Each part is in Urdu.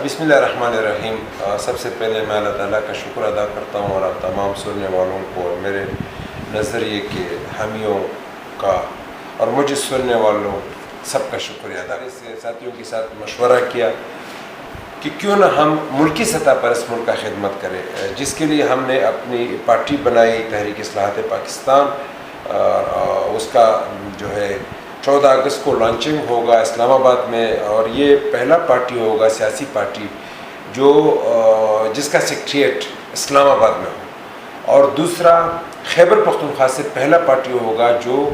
بسم اللہ الرحمن الرحیم۔ سب سے پہلے میں اللہ تعالیٰ کا شکر ادا کرتا ہوں اور آپ تمام سننے والوں کو اور میرے نظریے کے حامیوں کا اور مجھے سننے والوں سب کا شکریہ ادا سے ساتھیوں کے ساتھ مشورہ کیا کہ کیوں نہ ہم ملکی سطح پر اس ملک کا خدمت کریں، جس کے لیے ہم نے اپنی پارٹی بنائی تحریک اصلاحات پاکستان۔ اس کا جو ہے 14 اگست کو لانچنگ ہوگا اسلام آباد میں، اور یہ پہلا پارٹی ہوگا سیاسی پارٹی جو جس کا سیکریٹریٹ اسلام آباد میں ہو، اور دوسرا خیبر پختونخوا سے پہلا پارٹی ہوگا جو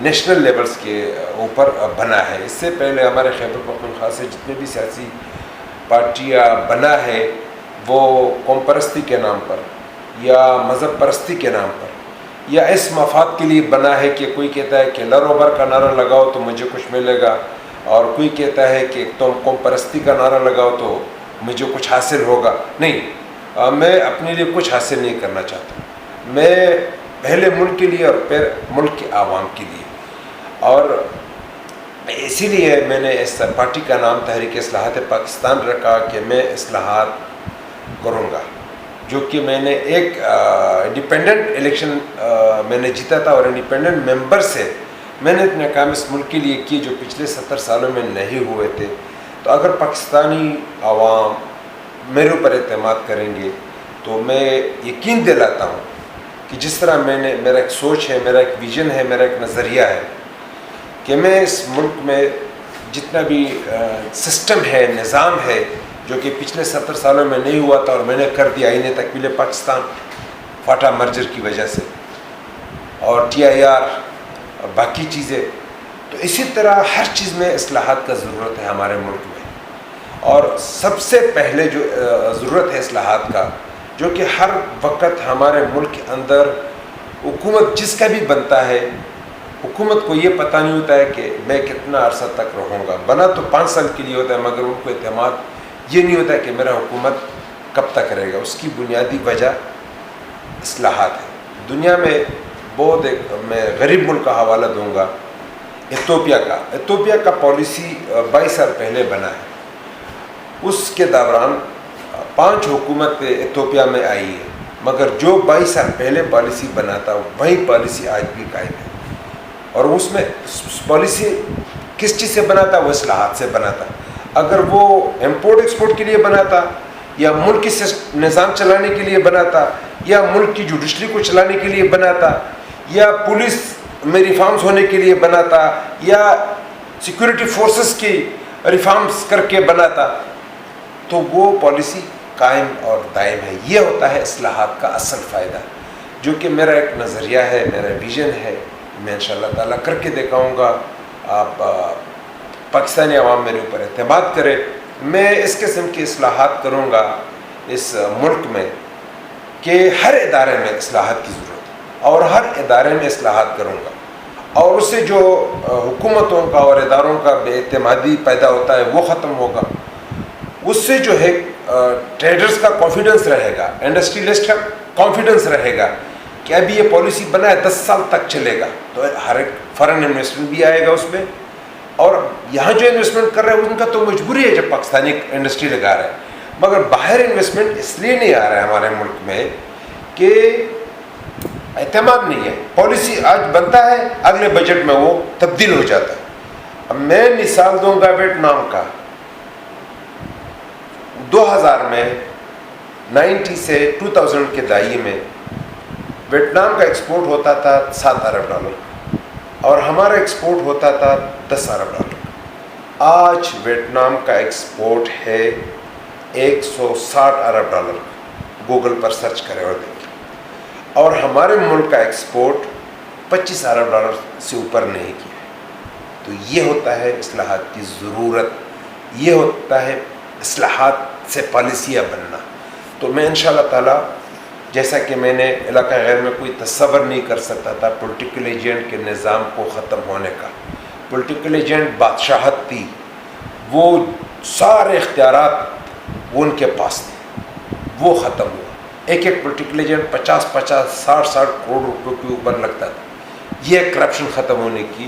نیشنل لیولز کے اوپر بنا ہے۔ اس سے پہلے ہمارے خیبر پختونخوا سے جتنے بھی سیاسی پارٹیاں بنا ہے وہ قوم پرستی کے نام پر یا مذہب پرستی کے نام پر یا اس مفاد کے لیے بنا ہے کہ کوئی کہتا ہے کہ لروبر کا نعرہ لگاؤ تو مجھے کچھ ملے گا، اور کوئی کہتا ہے کہ تم قوم پرستی کا نعرہ لگاؤ تو مجھے کچھ حاصل ہوگا۔ نہیں، میں اپنے لیے کچھ حاصل نہیں کرنا چاہتا، میں پہلے ملک کے لیے اور پھر ملک کے عوام کے لیے، اور اسی لیے میں نے اس پارٹی کا نام تحریک اصلاحات پاکستان رکھا کہ میں اصلاحات کروں گا، جو کہ میں نے ایک انڈیپینڈنٹ الیکشن میں نے جیتا تھا، اور انڈیپینڈنٹ ممبر سے میں نے اتنے کام اس ملک کے لیے کیے جو پچھلے 70 سالوں میں نہیں ہوئے تھے۔ تو اگر پاکستانی عوام میرے اوپر اعتماد کریں گے تو میں یقین دلاتا ہوں کہ جس طرح میرا ایک سوچ ہے، میرا ایک ویژن ہے، میرا ایک نظریہ ہے کہ میں اس ملک میں جتنا بھی سسٹم ہے، نظام ہے جو کہ پچھلے 70 سالوں میں نہیں ہوا تھا اور میں نے کر دیا آئین تکمیل پاکستان فاٹا مرجر کی وجہ سے، اور TIR اور باقی چیزیں، تو اسی طرح ہر چیز میں اصلاحات کا ضرورت ہے ہمارے ملک میں۔ اور سب سے پہلے جو ضرورت ہے اصلاحات کا، جو کہ ہر وقت ہمارے ملک کے اندر حکومت جس کا بھی بنتا ہے، حکومت کو یہ پتہ نہیں ہوتا ہے کہ میں کتنا عرصہ تک رہوں گا۔ بنا تو 5 سال کے لیے ہوتا ہے، مگر ان کو اعتماد یہ نہیں ہوتا ہے کہ میرا حکومت کب تک رہے گا۔ اس کی بنیادی وجہ اصلاحات ہے۔ دنیا میں بہت میں غریب ملک کا حوالہ دوں گا، ایتھوپیا کا پالیسی 22 سال پہلے بنا ہے۔ اس کے دوران 5 حکومت ایتھوپیا میں آئی ہے، مگر جو 22 سال پہلے پالیسی بنا تھا وہی پالیسی آج بھی قائم ہے، اور اس میں پالیسی کس چیز سے بنا تھا؟ وہ اصلاحات سے بنا تھا۔ اگر وہ امپورٹ ایکسپورٹ کے لیے بنا تھا، یا ملک کی نظام چلانے کے لیے بنا تھا، یا ملک کی جوڈیشری کو چلانے کے لیے بنا تھا، یا پولیس میں ریفارمز ہونے کے لیے بنا تھا، یا سیکورٹی فورسز کی ریفارمز کر کے بنا تھا، تو وہ پالیسی قائم اور دائم ہے۔ یہ ہوتا ہے اصلاحات کا اصل فائدہ، جو کہ میرا ایک نظریہ ہے، میرا ویژن ہے۔ میں انشاءاللہ تعالیٰ کر کے دکھاؤں گا، آپ پاکستانی عوام میرے اوپر اعتماد کرے۔ میں اس قسم کی اصلاحات کروں گا اس ملک میں کہ ہر ادارے میں اصلاحات کی ضرورت ہے، اور ہر ادارے میں اصلاحات کروں گا، اور اس سے جو حکومتوں کا اور اداروں کا بے اعتمادی پیدا ہوتا ہے وہ ختم ہوگا۔ اس سے جو ہے ٹریڈرز کا کانفیڈنس رہے گا، انڈسٹریلسٹ کا کانفیڈنس رہے گا کہ ابھی یہ پالیسی بنا ہے 10 سال تک چلے گا، تو ہر ایک فارن انویسٹمنٹ بھی آئے گا اس میں، اور یہاں جو انویسٹمنٹ کر رہے ہیں ان کا تو مجبوری ہے جب پاکستانی انڈسٹری لگا رہے ہیں، مگر باہر انویسٹمنٹ اس لیے نہیں آ رہا ہے ہمارے ملک میں کہ اعتماد نہیں ہے۔ پالیسی آج بنتا ہے، اگلے بجٹ میں وہ تبدیل ہو جاتا ہے۔ اب میں مثال دوں گا ویتنام کا۔ 2000 میں 90 سے 2000 کے دہائی میں ویتنام کا ایکسپورٹ ہوتا تھا $7 ارب، اور ہمارا ایکسپورٹ ہوتا تھا $10 ارب۔ آج ویتنام کا ایکسپورٹ ہے $160 ارب، گوگل پر سرچ کریں اور دیکھیں، اور ہمارے ملک کا ایکسپورٹ $25 ارب سے اوپر نہیں کیا ہے۔ تو یہ ہوتا ہے اصلاحات کی ضرورت، یہ ہوتا ہے اصلاحات سے پالیسیاں بننا۔ تو میں انشاءاللہ تعالیٰ، جیسا کہ میں نے علاقہ غیر میں کوئی تصور نہیں کر سکتا تھا پولیٹیکل ایجنٹ کے نظام کو ختم ہونے کا۔ پولیٹیکل ایجنٹ بادشاہت تھی، وہ سارے اختیارات وہ ان کے پاس تھے، وہ ختم ہوا۔ ایک پولیٹیکل ایجنٹ 50 60 کروڑ روپے کے اوپر لگتا تھا۔ یہ کرپشن ختم ہونے کی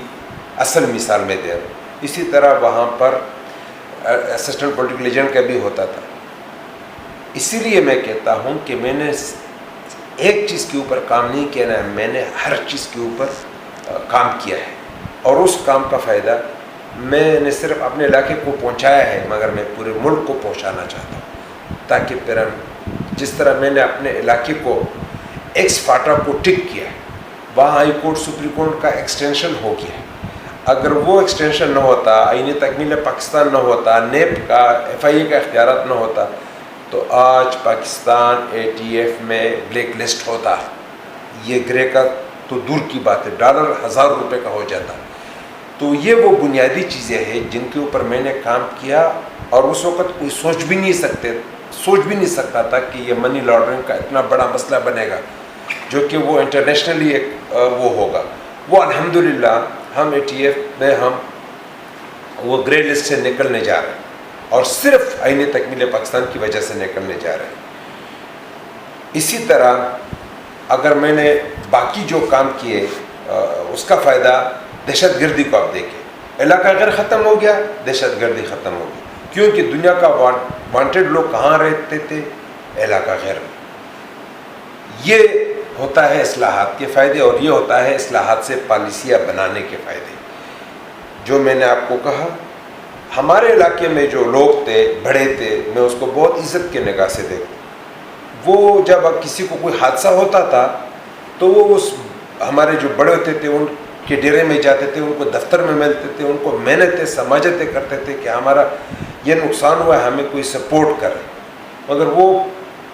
اصل مثال میں دے رہا ہوں۔ اسی طرح وہاں پر اسسٹنٹ پولیٹیکل ایجنٹ کا بھی ہوتا تھا. اسی لیے میں کہتا ہوں کہ میں نے ایک چیز کے اوپر کام نہیں کیا نا، میں نے ہر چیز کے اوپر کام کیا ہے، اور اس کام کا فائدہ میں نے صرف اپنے علاقے کو پہنچایا ہے، مگر میں پورے ملک کو پہنچانا چاہتا ہوں، تاکہ پھر جس طرح میں نے اپنے علاقے کو ایکس فاٹا کو ٹک کیا ہے، وہاں ہائی کورٹ سپریم کورٹ کا ایکسٹینشن ہو گیا ہے. اگر وہ ایکسٹینشن نہ ہوتا، آئین تکمیل پاکستان نہ ہوتا، نیب کا FIA کا اختیارات نہ ہوتا، تو آج پاکستان ATF میں بلیک لسٹ ہوتا. یہ گرے کا تو دور کی بات ہے، ڈالر 1000 روپے کا ہو جاتا. تو یہ وہ بنیادی چیزیں ہیں جن کے اوپر میں نے کام کیا، اور اس وقت کوئی سوچ بھی نہیں سکتا تھا کہ یہ منی لانڈرنگ کا اتنا بڑا مسئلہ بنے گا، جو کہ وہ انٹرنیشنلی ایک وہ ہوگا. وہ الحمدللہ ہم ATF میں ہم وہ گرے لسٹ سے نکلنے جا رہے ہیں، اور صرف آئین تکمیل پاکستان کی وجہ سے نکلنے جا رہے ہیں. اسی طرح اگر میں نے باقی جو کام کیے اس کا فائدہ دہشت گردی کو آپ دیکھیں، علاقہ غیر ختم ہو گیا، دہشت گردی ختم ہو گئی. کیونکہ دنیا کا وانٹڈ لوگ کہاں رہتے تھے؟ علاقہ غیر میں. یہ ہوتا ہے اصلاحات کے فائدے، اور یہ ہوتا ہے اصلاحات سے پالیسیاں بنانے کے فائدے. جو میں نے آپ کو کہا، ہمارے علاقے میں جو لوگ تھے، بڑے تھے، میں اس کو بہت عزت کی نگاہ سے دیکھتا. وہ جب کسی کو کوئی حادثہ ہوتا تھا تو وہ ہمارے جو بڑے ہوتے تھے ان کے ڈیرے میں جاتے تھے، ان کو دفتر میں ملتے تھے، ان کو محنتیں سماجتیں کرتے تھے کہ ہمارا یہ نقصان ہوا ہے، ہمیں کوئی سپورٹ کرے. مگر وہ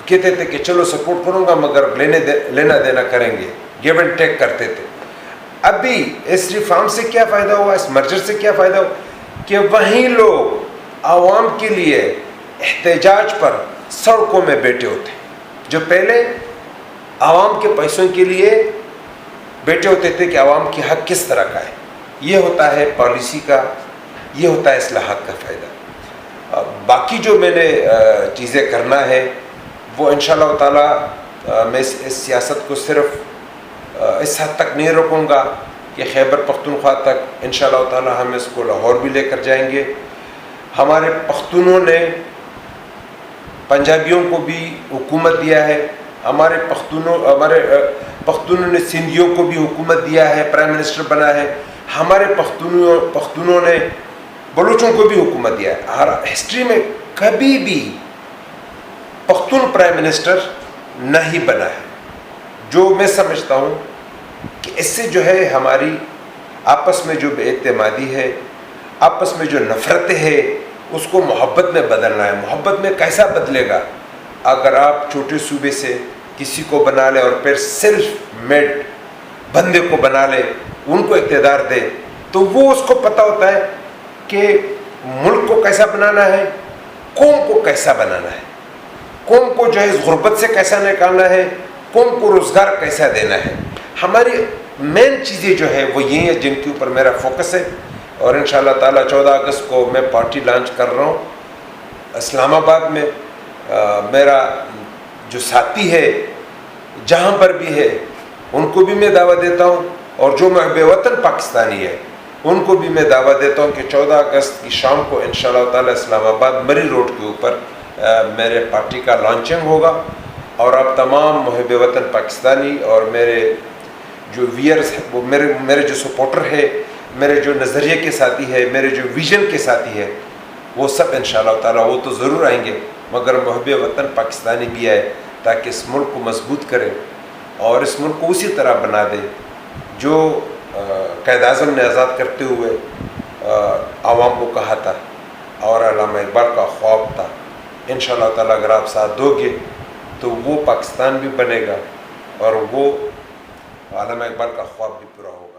کہتے تھے کہ چلو سپورٹ کروں گا، مگر لینا دینا کریں گے، گیو اینڈ ٹیک کرتے تھے. ابھی اس ریفارم سے کیا فائدہ ہوا، اس مرجر سے کیا فائدہ ہوا کہ وہیں لوگ عوام کے لیے احتجاج پر سڑکوں میں بیٹھے ہوتے، جو پہلے عوام کے پیسوں کے لیے بیٹھے ہوتے تھے کہ عوام کی حق کس طرح کا ہے. یہ ہوتا ہے پالیسی کا، یہ ہوتا ہے اصلاحات کا فائدہ. باقی جو میں نے چیزیں کرنا ہے وہ انشاءاللہ تعالی میں اس سیاست کو صرف اس حد تک نہیں رکوں گا کہ خیبر پختونخوا تک. انشاءاللہ تعالی ہم اس کو لاہور بھی لے کر جائیں گے. ہمارے پختونوں نے پنجابیوں کو بھی حکومت دیا ہے، ہمارے پختونوں نے سندھیوں کو بھی حکومت دیا ہے، پرائم منسٹر بنا ہے. ہمارے پختونوں نے بلوچوں کو بھی حکومت دیا ہے. ہر ہسٹری میں کبھی بھی پختون پرائم منسٹر نہیں بنا ہے. جو میں سمجھتا ہوں کہ اس سے جو ہے ہماری آپس میں جو بے اعتمادی ہے، آپس میں جو نفرتیں ہے، اس کو محبت میں بدلنا ہے. محبت میں کیسا بدلے گا؟ اگر آپ چھوٹے صوبے سے کسی کو بنا لے اور پھر سیلف میڈ بندے کو بنا لے، ان کو اقتدار دے، تو وہ اس کو پتہ ہوتا ہے کہ ملک کو کیسا بنانا ہے، قوم کو کیسا بنانا ہے، قوم کو جو ہے اس غربت سے کیسا نکالنا ہے، قوم کو روزگار کیسا دینا ہے. ہماری مین چیزیں جو ہے وہ یہی ہیں جن کے اوپر میرا فوکس ہے. اور انشاءاللہ تعالی 14 اگست کو میں پارٹی لانچ کر رہا ہوں اسلام آباد میں. میرا جو ساتھی ہے جہاں پر بھی ہے ان کو بھی میں دعوت دیتا ہوں، اور جو محب وطن پاکستانی ہے ان کو بھی میں دعوت دیتا ہوں کہ 14 اگست کی شام کو انشاءاللہ تعالی اسلام آباد مری روڈ کے اوپر میرے پارٹی کا لانچنگ ہوگا. اور اب تمام محب وطن پاکستانی اور میرے جو ویئرز ہیں، وہ میرے جو سپورٹر ہے، میرے جو نظریے کے ساتھی ہے، میرے جو ویژن کے ساتھی ہے، وہ سب انشاءاللہ تعالی وہ تو ضرور آئیں گے، مگر محب وطن پاکستانی بھی آئے تاکہ اس ملک کو مضبوط کرے اور اس ملک کو اسی طرح بنا دے جو قائد اعظم نے آزاد کرتے ہوئے عوام کو کہا تھا اور علامہ اقبال کا خواب تھا. انشاءاللہ تعالی اگر آپ ساتھ دو گے تو وہ پاکستان بھی بنے گا اور وہ علامہ اقبال کا خواب بھی پورا ہوگا.